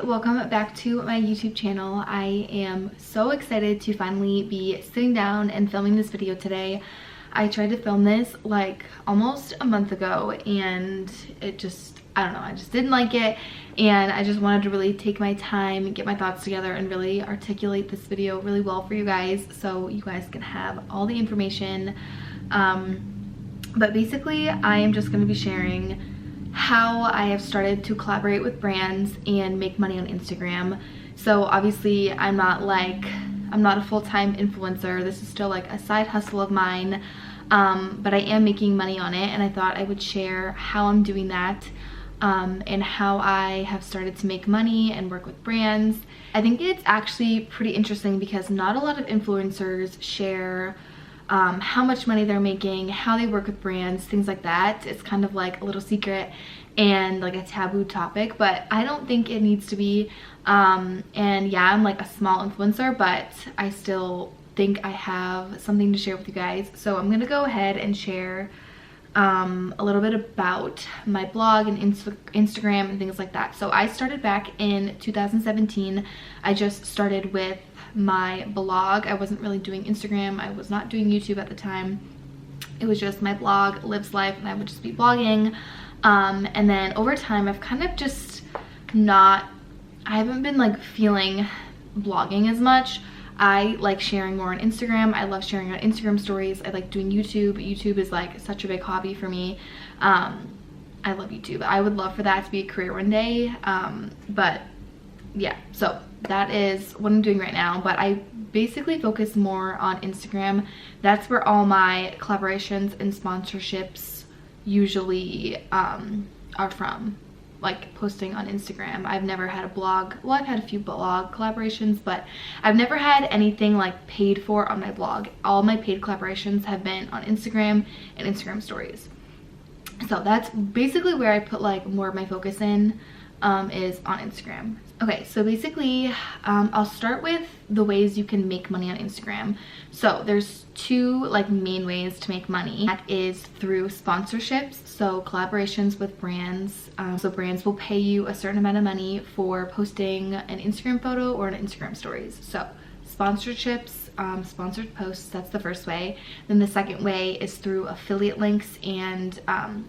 welcome back to my YouTube channel. I am so excited to finally be sitting down and filming this video today. I tried to film this like almost a month ago and it just, I don't know, I just didn't like it, and I just wanted to really take my time and get my thoughts together and really articulate this video really well for you guys so you guys can have all the information. But basically I am just going to be sharing how I have started to collaborate with brands and make money on Instagram. So obviously I'm not a full-time influencer. This is still like a side hustle of mine, but I am making money on it, and I thought I would share how I'm doing that, and how I have started to make money and work with brands. I think it's actually pretty interesting because not a lot of influencers share how much money they're making, how they work with brands, things like that. It's kind of like a little secret and like a taboo topic, but I don't think it needs to be. And yeah, I'm like a small influencer, but I still think I have something to share with you guys. So I'm gonna go ahead and share a little bit about my blog and Instagram and things like that. So I started back in 2017. I just started with my blog. I wasn't really doing Instagram. I was not doing YouTube at the time. It was just my blog, Lives Life, and I would just be blogging. And then over time, I've kind of just I haven't been like feeling blogging as much. I like sharing more on Instagram. I love sharing on Instagram stories. I like doing YouTube. YouTube is like such a big hobby for me. I love YouTube. I would love for that to be a career one day. But yeah, so that is what I'm doing right now, but I basically focus more on Instagram. That's where all my collaborations and sponsorships usually are from, like posting on Instagram. I've never had a blog. Well, I've had a few blog collaborations, but I've never had anything like paid for on my blog. All my paid collaborations have been on Instagram and Instagram stories. So that's basically where I put like more of my focus in, is on Instagram. Okay, so basically I'll start with the ways you can make money on Instagram. So there's two like main ways to make money. That is through sponsorships, so collaborations with brands. So brands will pay you a certain amount of money for posting an Instagram photo or an Instagram stories. So sponsorships, sponsored posts, that's the first way. Then the second way is through affiliate links and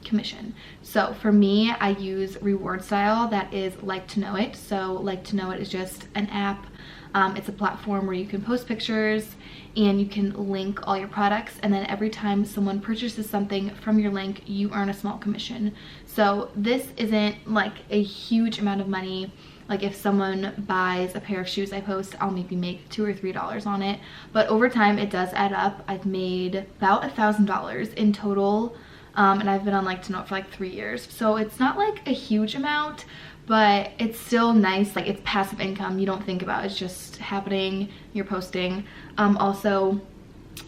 commission. So for me, I use reward style, that is Like to Know It. So Like to Know It is just an app. It's a platform where you can post pictures and you can link all your products, and then every time someone purchases something from your link, you earn a small commission. So this isn't like a huge amount of money. Like if someone buys a pair of shoes I post, I'll maybe make $2 or $3 on it. But over time, it does add up. I've made about $1,000 in total. And I've been on Like to Know It for like 3 years. So it's not like a huge amount, but it's still nice. Like it's passive income. You don't think about it. It's just happening. You're posting. Also,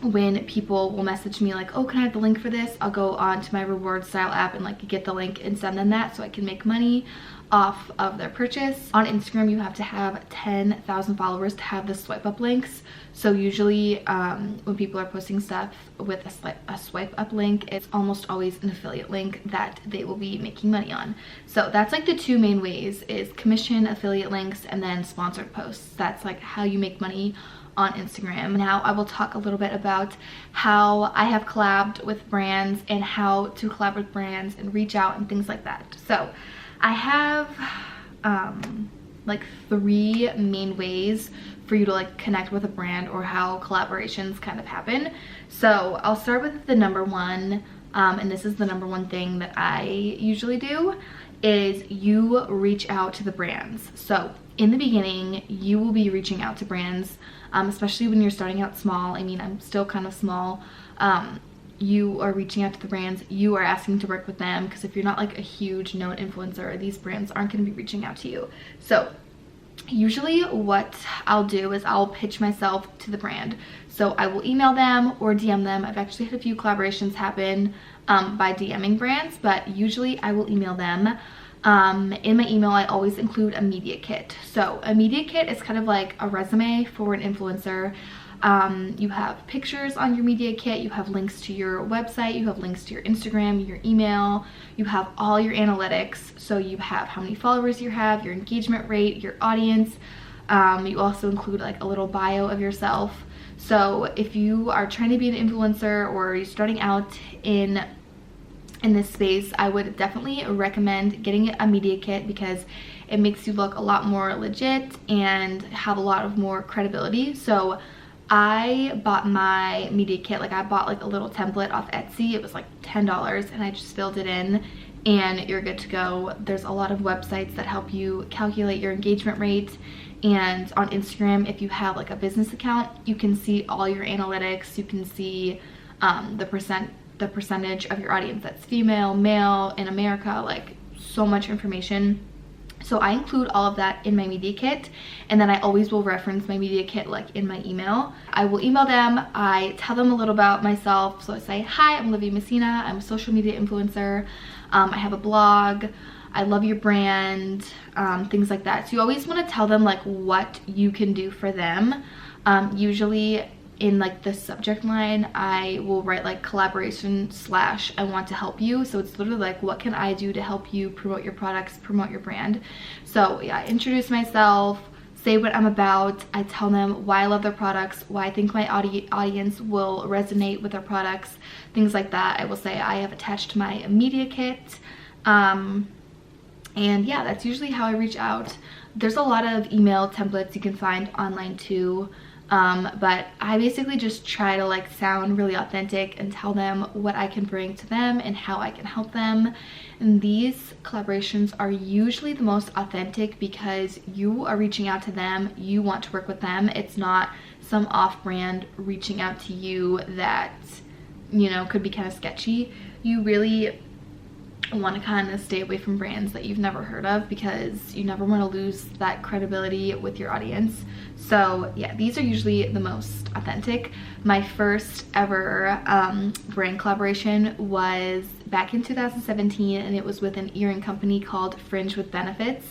when people will message me like, oh, can I have the link for this? I'll go on to my reward style app and like get the link and send them that so I can make money off of their purchase. On Instagram, you have to have 10,000 followers to have the swipe up links. So usually when people are posting stuff with a swipe up link, it's almost always an affiliate link that they will be making money on. So that's like the two main ways, is commission, affiliate links, and then sponsored posts. That's like how you make money on Instagram. Now I will talk a little bit about how I have collabed with brands and how to collab with brands and reach out and things like that. So I have like 3 main ways for you to like connect with a brand, or how collaborations kind of happen. So I'll start with the number one, and this is the number one thing that I usually do, is you reach out to the brands. So in the beginning, you will be reaching out to brands, especially when you're starting out small. I mean, I'm still kind of small. You are reaching out to the brands, you are asking to work with them, because if you're not like a huge known influencer, these brands aren't going to be reaching out to you. So usually what I'll do is I'll pitch myself to the brand. So I will email them or DM them. I've actually had a few collaborations happen by DMing brands, but usually I will email them. In my email, I always include a media kit. So a media kit is kind of like a resume for an influencer. You have pictures on your media kit, you have links to your website, you have links to your Instagram, your email, you have all your analytics. So you have how many followers you have, your engagement rate, your audience. You also include like a little bio of yourself. So if you are trying to be an influencer or you're starting out in this space, I would definitely recommend getting a media kit because it makes you look a lot more legit and have a lot of more credibility. So I bought my media kit, like I bought like a little template off Etsy. It was like $10 and I just filled it in and you're good to go. There's a lot of websites that help you calculate your engagement rate. And on Instagram, if you have like a business account, you can see all your analytics. You can see the percentage of your audience that's female, male, in America, like so much information. So I include all of that in my media kit, and then I always will reference my media kit like in my email. I will email them, I tell them a little about myself. So I say, hi, I'm Olivia Messina, I'm a social media influencer, I have a blog, I love your brand, things like that. So you always want to tell them like what you can do for them. Usually in like the subject line, I will write like collaboration / I want to help you. So it's literally like, what can I do to help you promote your products, promote your brand? So yeah, I introduce myself, say what I'm about. I tell them why I love their products, why I think my audience will resonate with their products, things like that. I will say I have attached my media kit. And yeah, that's usually how I reach out. There's a lot of email templates you can find online too. But I basically just try to like sound really authentic and tell them what I can bring to them and how I can help them. And these collaborations are usually the most authentic because you are reaching out to them, you want to work with them. It's not some off-brand reaching out to you that, you know, could be kind of sketchy. You really want to kind of stay away from brands that you've never heard of because you never want to lose that credibility with your audience. So yeah, these are usually the most authentic. My first ever brand collaboration was back in 2017, and it was with an earring company called Fringe with Benefits.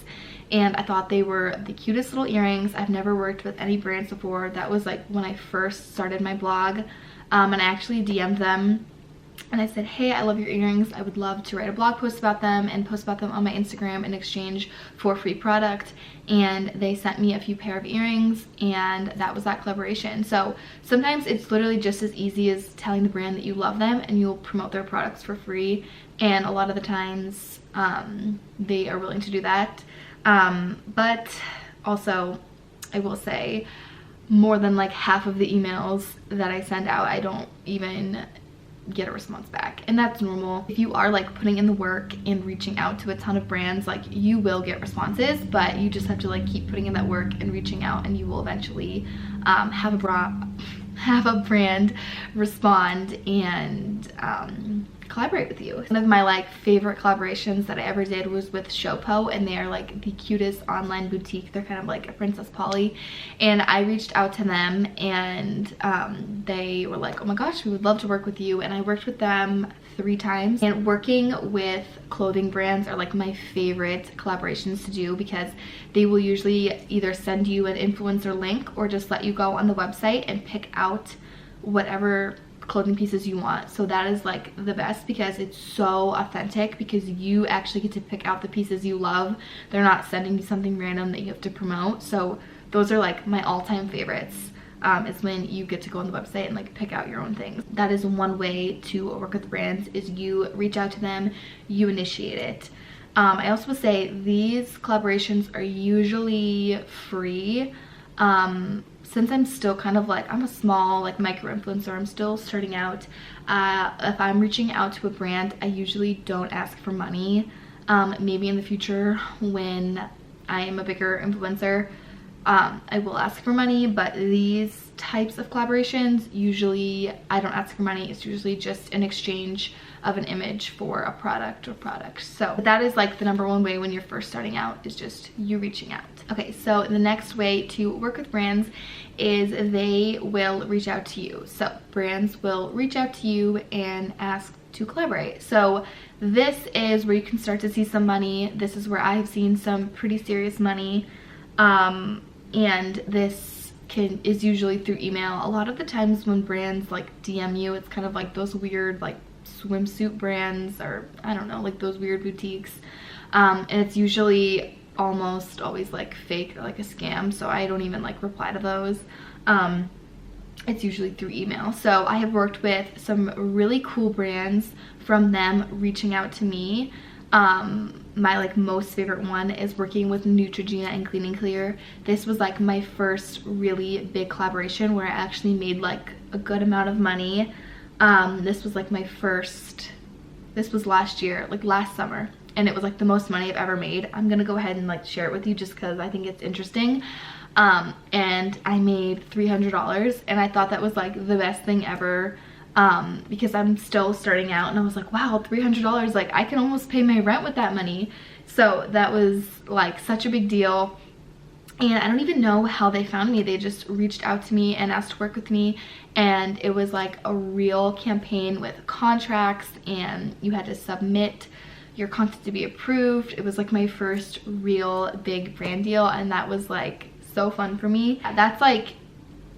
And I thought they were the cutest little earrings. I've never worked with any brands before. That was like when I first started my blog, and I actually DM'd them and I said, hey, I love your earrings. I would love to write a blog post about them and post about them on my Instagram in exchange for free product. And they sent me a few pair of earrings, and that was that collaboration. So sometimes it's literally just as easy as telling the brand that you love them and you'll promote their products for free. And a lot of the times they are willing to do that. But also, I will say, more than like half of the emails that I send out, I don't even get a response back, and that's normal. If you are like putting in the work and reaching out to a ton of brands, like you will get responses, but you just have to like keep putting in that work and reaching out, and you will eventually have a brand respond and collaborate with you. One of my like favorite collaborations that I ever did was with Showpo, and they are like the cutest online boutique. They're kind of like a Princess Polly, and I reached out to them, and they were like, oh my gosh, we would love to work with you. And I worked with them 3 times, and working with clothing brands are like my favorite collaborations to do because they will usually either send you an influencer link or just let you go on the website and pick out whatever clothing pieces you want. So that is like the best because it's so authentic, because you actually get to pick out the pieces you love. They're not sending you something random that you have to promote. So those are like my all-time favorites. Is when you get to go on the website and like pick out your own things. That is one way to work with brands, is you reach out to them, you initiate it. I also would say these collaborations are usually free. Since I'm still kind of like, I'm a small like micro influencer, I'm still starting out. If I'm reaching out to a brand, I usually don't ask for money. Maybe in the future when I am a bigger influencer, I will ask for money, but these types of collaborations, usually I don't ask for money. It's usually just an exchange of an image for a product or products. So that is like the #1 way when you're first starting out, is just you reaching out. Okay, so the next way to work with brands is they will reach out to you. So brands will reach out to you and ask to collaborate. So this is where you can start to see some money. This is where I've seen some pretty serious money, and this is usually through email. A lot of the times when brands like DM you, it's kind of like those weird like swimsuit brands, or I don't know, like those weird boutiques, and it's usually almost always like fake or like a scam, so I don't even like reply to those. It's usually through email. So I have worked with some really cool brands from them reaching out to me. My like most favorite one is working with Neutrogena and Clean and Clear. This was like my first really big collaboration where I actually made like a good amount of money. This was like my first, this was last year, like last summer, and it was like the most money I've ever made. I'm gonna go ahead and like share it with you just because I think it's interesting. And I made $300, and I thought that was like the best thing ever, because I'm still starting out, and I was like, wow, $300, like I can almost pay my rent with that money. So that was like such a big deal. And I don't even know how they found me. They just reached out to me and asked to work with me, and it was like a real campaign with contracts, and you had to submit your content to be approved. It was like my first real big brand deal, and that was like so fun for me. That's like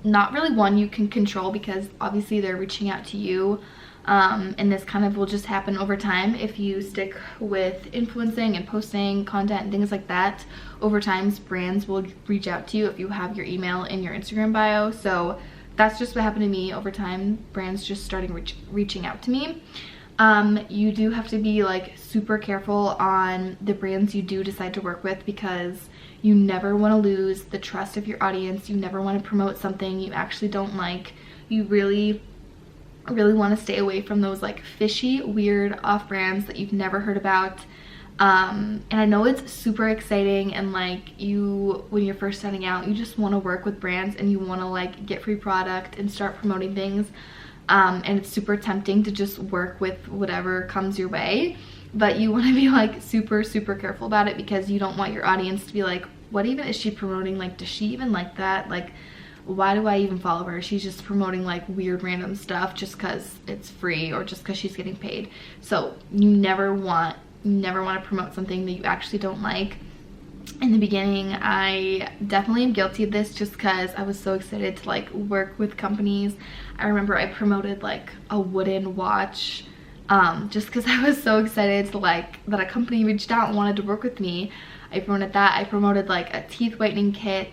not really one you can control because obviously they're reaching out to you, and this kind of will just happen over time if you stick with influencing and posting content and things like that. Over time, brands will reach out to you if you have your email in your Instagram bio. So that's just what happened to me over time. Brands just starting reaching out to me. You do have to be like super careful on the brands you do decide to work with, because you never want to lose the trust of your audience. You never want to promote something you actually don't like. You really want to stay away from those like fishy, weird off brands that you've never heard about. And I know it's super exciting, and like when you're first starting out, you just want to work with brands and you want to like get free product and start promoting things. And it's super tempting to just work with whatever comes your way, but you want to be like super careful about it, because you don't want your audience to be like, what even is she promoting? Like, does she even like that? Like, why do I even follow her? She's just promoting like weird random stuff just because it's free or just because she's getting paid. So you never want to promote something that you actually don't like. In the beginning, I definitely am guilty of this just because I was so excited to like work with companies. I remember I promoted like a wooden watch, just because I was so excited to like that a company reached out and wanted to work with me. I promoted that. I promoted like a teeth whitening kit.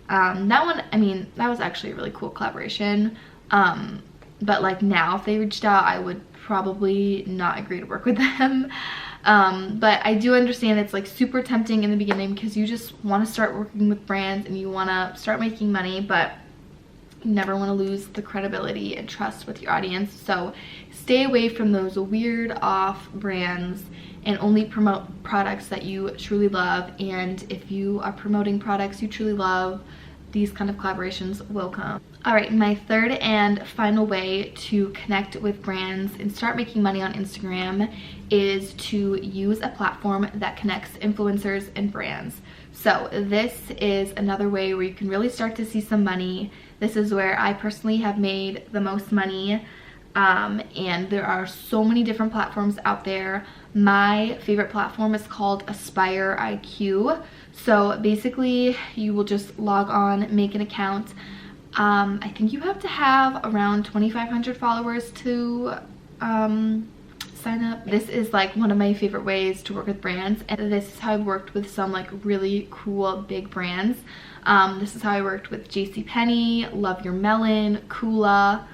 That one, I mean, that was actually a really cool collaboration. But like now if they reached out, I would probably not agree to work with them. But I do understand it's like super tempting in the beginning because you just want to start working with brands and you want to start making money, but you never want to lose the credibility and trust with your audience. So stay away from those weird off brands and only promote products that you truly love. And if you are promoting products you truly love, these kind of collaborations will come. All right, my third and final way to connect with brands and start making money on Instagram is to use a platform that connects influencers and brands. So this is another way where you can really start to see some money. This is where I personally have made the most money. And there are so many different platforms out there. My favorite platform is called Aspire IQ. So basically you will just log on, make an account. I think you have to have around 2,500 followers to sign up. This is like one of my favorite ways to work with brands, and this is how I've worked with some like really cool big brands. This is how I worked with JCPenney, Love Your Melon, Kula.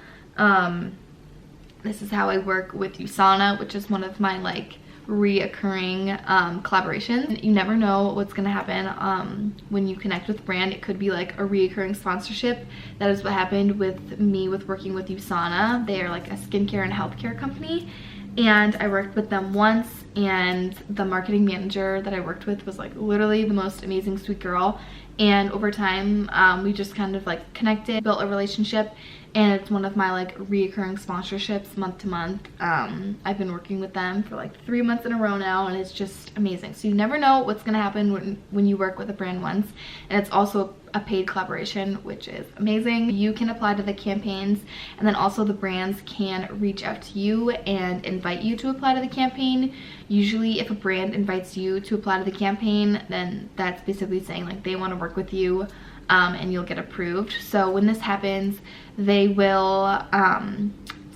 This is how I work with USANA, which is one of my like reoccurring collaborations. You never know what's gonna happen when you connect with a brand. It could be like a reoccurring sponsorship. That is what happened with me with working with USANA. They are like a skincare and healthcare company, and I worked with them once, and the marketing manager that I worked with was like literally the most amazing sweet girl. And over time we just kind of like connected, built a relationship, and it's one of my like reoccurring sponsorships month to month. I've been working with them for like 3 months in a row now, and it's just amazing. So you never know what's gonna happen when you work with a brand once. And it's also a paid collaboration, which is amazing. You can apply to the campaigns, and then also the brands can reach out to you and invite you to apply to the campaign. Usually if a brand invites you to apply to the campaign, then that's basically saying like they want to work with you, and you'll get approved. So when this happens, they will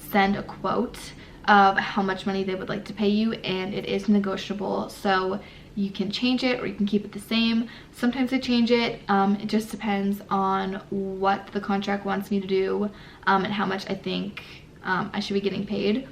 send a quote of how much money they would like to pay you, and it is negotiable, so you can change it or you can keep it the same. Sometimes I change it. It just depends on what the contract wants me to do, and how much I think I should be getting paid.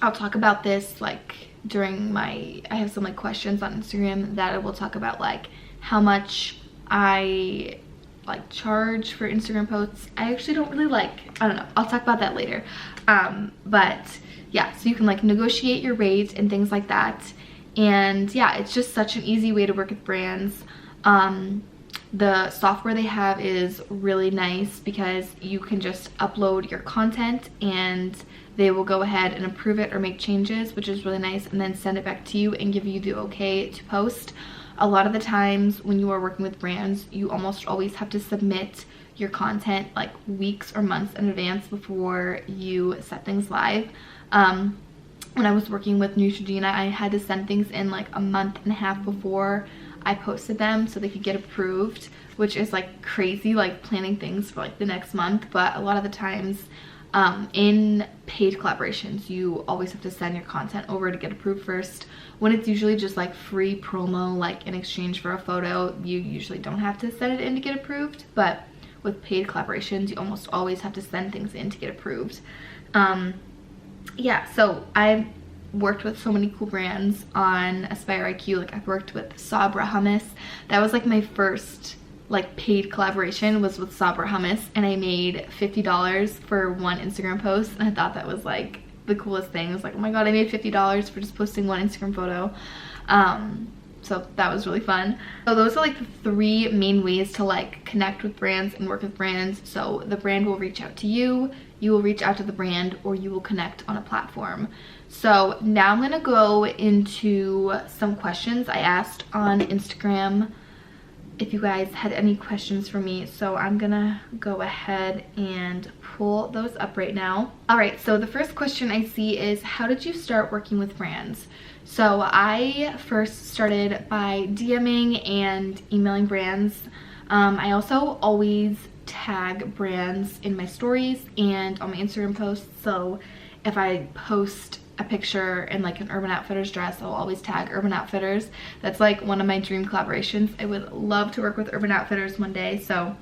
I'll talk about this like during I have some like questions on Instagram that I will talk about, like how much I like charge for Instagram posts. I actually don't really I don't know, I'll talk about that later. But yeah, so you can like negotiate your rates and things like that. And yeah, it's just such an easy way to work with brands. The software they have is really nice because you can just upload your content and they will go ahead and approve it or make changes, which is really nice, and then send it back to you and give you the okay to post. A lot of the times when you are working with brands, you almost always have to submit your content like weeks or months in advance before you set things live. When I was working with Neutrogena, I had to send things in like a month and a half before I posted them so they could get approved, which is like crazy, like planning things for like the next month. But a lot of the times in paid collaborations, you always have to send your content over to get approved first. When it's usually just like free promo, like in exchange for a photo, you usually don't have to send it in to get approved. But with paid collaborations, you almost always have to send things in to get approved. Yeah, so I've worked with so many cool brands on Aspire IQ. Like I've worked with Sabra Hummus. That was like my first like paid collaboration, was with Sabra Hummus, and I made $50 for one Instagram post, and I thought that was like the coolest thing. I was like, oh my god, I made $50 for just posting one Instagram photo. So that was really fun. So those are like the three main ways to like connect with brands and work with brands. So the brand will reach out to you, you will reach out to the brand, or you will connect on a platform. So now I'm gonna go into some questions I asked on Instagram if you guys had any questions for me. So I'm gonna go ahead and pull those up right now. All right, so the first question I see is, how did you start working with brands? So I first started by DMing and emailing brands. I also always tag brands in my stories and on my Instagram posts. So if I post a picture in like an Urban Outfitters dress, I'll always tag Urban Outfitters. That's like one of my dream collaborations. I would love to work with Urban Outfitters one day. So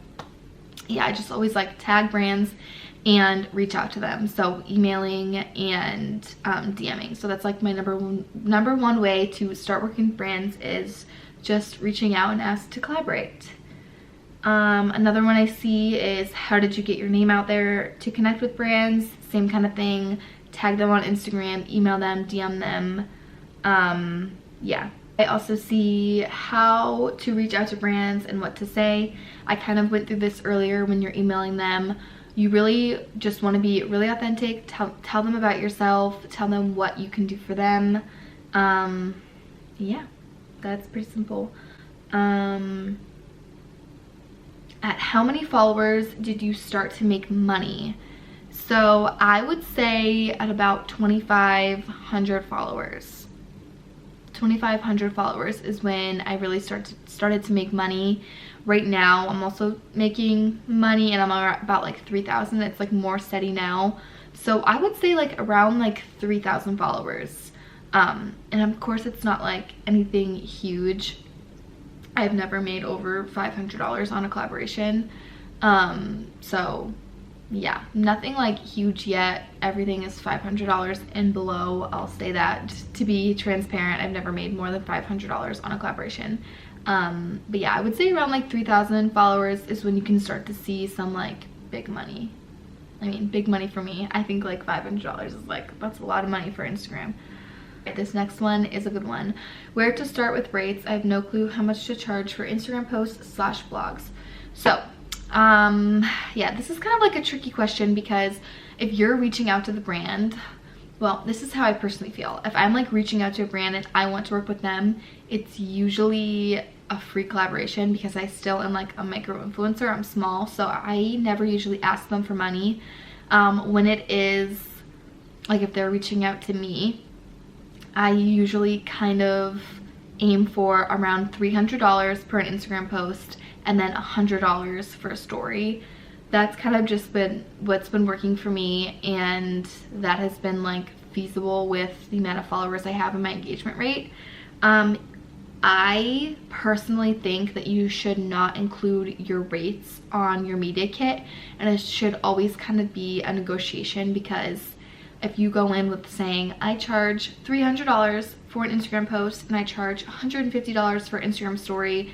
yeah, I just always like tag brands and reach out to them. So emailing and DMing. So that's like my number one way to start working with brands, is just reaching out and ask to collaborate. Another one I see is, how did you get your name out there to connect with brands? Same kind of thing. Tag them on Instagram, email them, DM them. Yeah. I also see how to reach out to brands and what to say. I kind of went through this earlier. When you're emailing them, you really just want to be really authentic. Tell them about yourself. Tell them what you can do for them. Yeah, that's pretty simple. At how many followers did you start to make money? So I would say at about 2,500 followers. 2,500 followers is when I really started to make money. Right now I'm also making money, and I'm about like 3,000. It's like more steady now. So I would say like around like 3,000 followers. And of course it's not like anything huge. I've never made over $500 on a collaboration. So yeah, nothing like huge yet. Everything is $500 and below. I'll say that just to be transparent. I've never made more than $500 on a collaboration. But yeah, I would say around like 3,000 followers is when you can start to see some like big money. I mean, big money for me. I think like $500 is like, that's a lot of money for Instagram. This next one is a good one. Where to start with rates? I have no clue how much to charge for Instagram posts / blogs. So yeah, this is kind of like a tricky question, because if you're reaching out to the brand, well, this is how I personally feel. If I'm like reaching out to a brand and I want to work with them, it's usually a free collaboration because I still am like a micro influencer. I'm small, so I never usually ask them for money. When it is like, if they're reaching out to me, I usually kind of aim for around $300 per an Instagram post and then $100 for a story. That's kind of just been what's been working for me, and that has been like feasible with the amount of followers I have and my engagement rate. I personally think that you should not include your rates on your media kit, and it should always kind of be a negotiation, because if you go in with saying I charge $300 for an Instagram post and I charge $150 for Instagram story,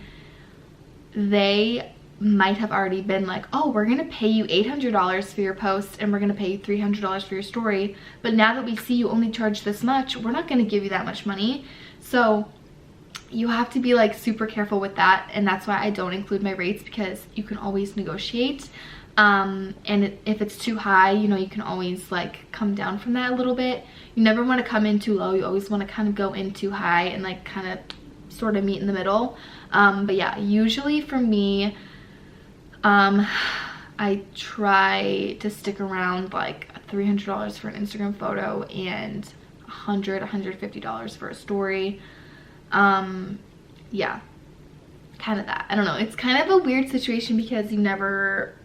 they might have already been like, oh, we're gonna pay you $800 for your post and we're gonna pay you $300 for your story, but now that we see you only charge this much, we're not gonna give you that much money. So you have to be like super careful with that, and that's why I don't include my rates, because you can always negotiate. And if it's too high, you know, you can always like come down from that a little bit. You never want to come in too low. You always want to kind of go in too high and like kind of sort of meet in the middle. But yeah, usually for me, I try to stick around like $300 for an Instagram photo and $150 for a story. Yeah, kind of that. I don't know, it's kind of a weird situation because you never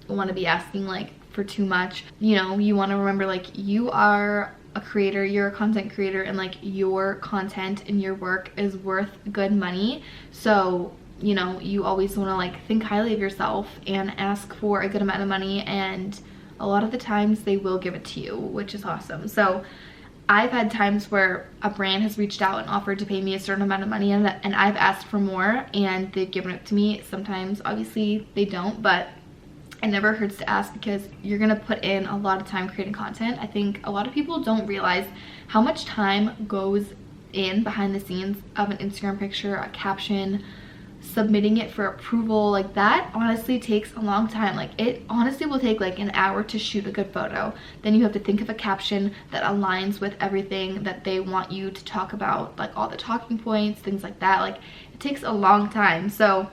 want to be asking like for too much. You know, you want to remember like you are a creator, you're a content creator, and like your content and your work is worth good money. So, you know, you always want to like think highly of yourself and ask for a good amount of money, and a lot of the times they will give it to you, which is awesome. So I've had times where a brand has reached out and offered to pay me a certain amount of money, and I've asked for more and they've given it to me. Sometimes obviously they don't, but it never hurts to ask, because you're gonna put in a lot of time creating content. I think a lot of people don't realize how much time goes in behind the scenes of an Instagram picture, a caption, submitting it for approval. Like that honestly takes a long time. Like it honestly will take like an hour to shoot a good photo. Then you have to think of a caption that aligns with everything that they want you to talk about, like all the talking points, things like that. Like it takes a long time. So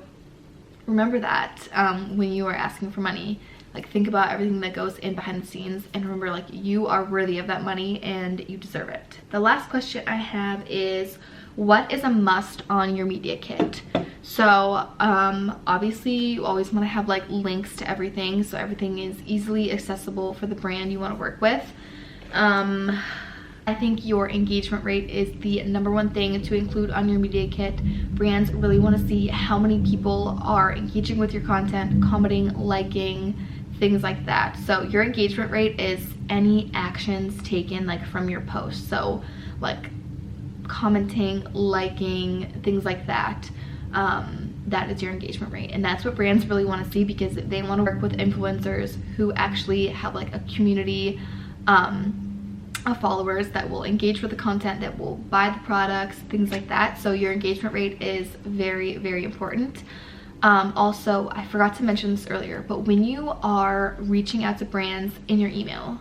remember that when you are asking for money, like think about everything that goes in behind the scenes, and remember like you are worthy of that money and you deserve it. The last question I have is, what is a must on your media kit? So obviously you always want to have like links to everything, so everything is easily accessible for the brand you want to work with. I think your engagement rate is the #1 thing to include on your media kit. Brands really want to see how many people are engaging with your content, commenting, liking, things like that. So your engagement rate is any actions taken like from your post. So like commenting, liking, things like that. That is your engagement rate, and that's what brands really want to see, because they want to work with influencers who actually have like a community of followers that will engage with the content, that will buy the products, things like that. So your engagement rate is very, very important. Also, I forgot to mention this earlier, but when you are reaching out to brands in your email,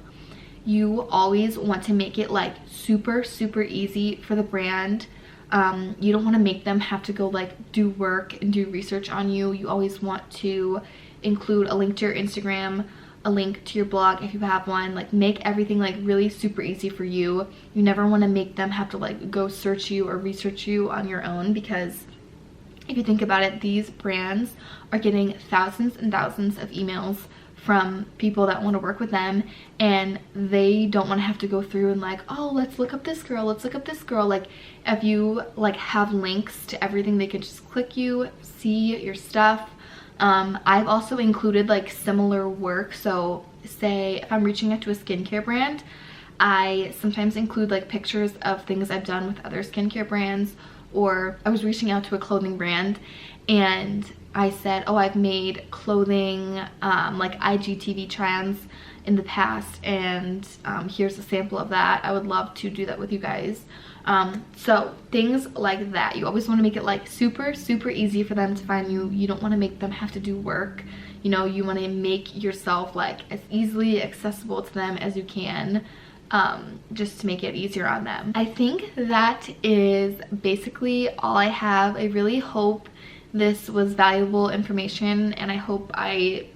you always want to make it like super easy for the brand. You don't want to make them have to go like do work and do research on you. You always want to include a link to your Instagram, a link to your blog if you have one. Like make everything like really super easy for you. You never want to make them have to like go search you or research you on your own, because if you think about it, these brands are getting thousands and thousands of emails from people that want to work with them, and they don't want to have to go through and like, oh, let's look up this girl, let's look up this girl. Like if you like have links to everything, they can just click you, see your stuff. I've also included like similar work. So say if I'm reaching out to a skincare brand, I sometimes include like pictures of things I've done with other skincare brands. Or I was reaching out to a clothing brand and I said, oh, I've made clothing like IGTV trends in the past, and here's a sample of that. I would love to do that with you guys. So things like that. You always want to make it like super easy for them to find you. You don't want to make them have to do work. You know, you want to make yourself like as easily accessible to them as you can. just to make it easier on them. I think that is basically all I have. I really hope this was valuable information, and I hope I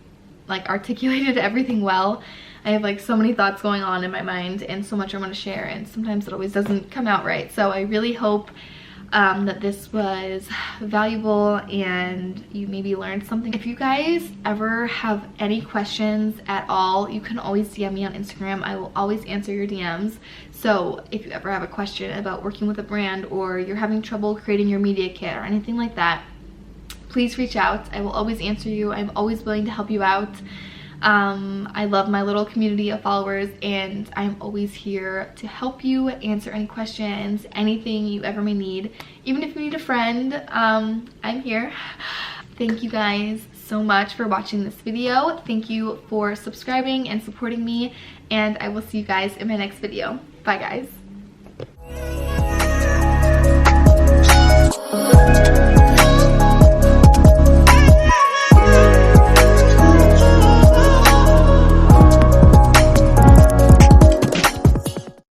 like articulated everything well. I have like so many thoughts going on in my mind and so much I want to share, and sometimes it always doesn't come out right. So I really hope that this was valuable and you maybe learned something. If you guys ever have any questions at all, you can always DM me on Instagram. I will always answer your DMs. So if you ever have a question about working with a brand, or you're having trouble creating your media kit or anything like that, please reach out. I will always answer you. I'm always willing to help you out. I love my little community of followers, and I'm always here to help you, answer any questions, anything you ever may need. Even if you need a friend, I'm here. Thank you guys so much for watching this video. Thank you for subscribing and supporting me, and I will see you guys in my next video. Bye guys.